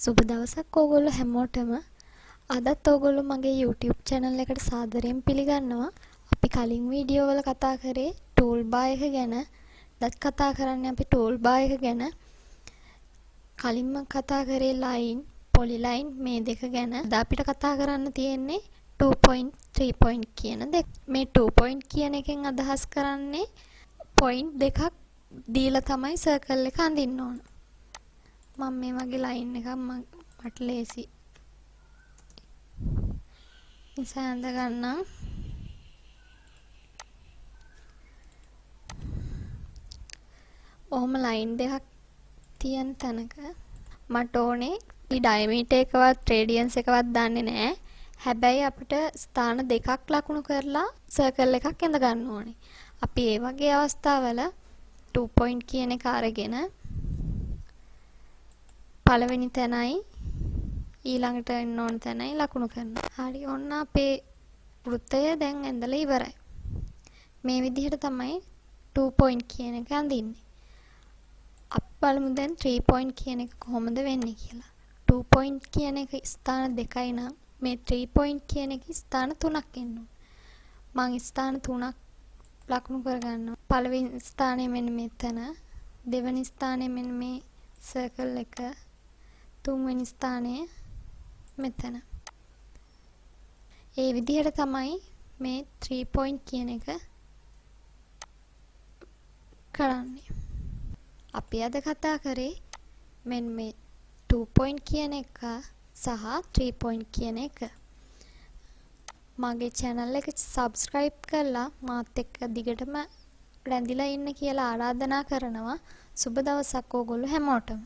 සුබ දවසක් ඕගොල්ලෝ හැමෝටම. අදත් ඕගොල්ලෝ මගේ YouTube channel එකට සාදරයෙන් පිළිගන්නවා. අපි කලින් වීඩියෝ වල කතා කරේ Toolbar එක ගැන. අදත් කතා කරන්නේ අපි Toolbar එක ගැන. කලින්ම කතා කරේ line, polyline මේ දෙක ගැන. අද අපිට කතා කරන්න තියෙන්නේ 2 point 3 point කියන දෙක. මේ 2 point කියන එකෙන් අදහස් කරන්නේ point දෙකක් දීලා තමයි circle එක අඳින්න ඕන. මම මේ වගේ ලයින් එකක් මට ලේසි නිසා අඳ ගන්නම්. ඔහොම ලයින් දෙකක් තියෙන තැනක මට ඕනේ මේ ඩයමීටර් එකවත් රේඩියන්ස් එකවත් දන්නේ නැහැ. හැබැයි අපිට ස්ථාන දෙකක් ලකුණු කරලා සර්කල් එකක් ඇඳ ගන්න ඕනේ. අපි ඒ වගේ අවස්ථාවල 2 point කියන එක අරගෙන පළවෙනි තැනයි ඊළඟට එන්න ඕන තැනයි ලකුණු කරනවා. හරි, ඔන්න අපේ වෘත්තය දැන් ඇඳලා ඉවරයි. මේ විදිහට තමයි 2 point කියන එක අඳින්නේ. අපි බලමු දැන් 3 point කියන එක කොහොමද වෙන්නේ කියලා. 2 point කියන එක ස්ථාන දෙකයි නම් මේ 3 point කියන එක ස්ථාන තුනක් එන්න ඕන. මම ස්ථාන තුනක් ලකුණු කරගන්නවා. පළවෙනි ස්ථානය මෙන්න මෙතන, දෙවෙනි ස්ථානය මෙන්න මේ සර්කල් එක, තුන්වෙනි ස්ථානය මෙතන. ඒ විදිහට තමයි මේ 3 point කියන එක කරන්නේ. අපි අද කතා කරේ මෙන්න මේ 2 point කියන එක සහ 3 point කියන එක. මගේ channel එක subscribe කරලා මාත් එක්ක දිගටම රැඳිලා ඉන්න කියලා ආරාධනා කරනවා. සුබ දවසක් ඕගොල්ලෝ හැමෝටම.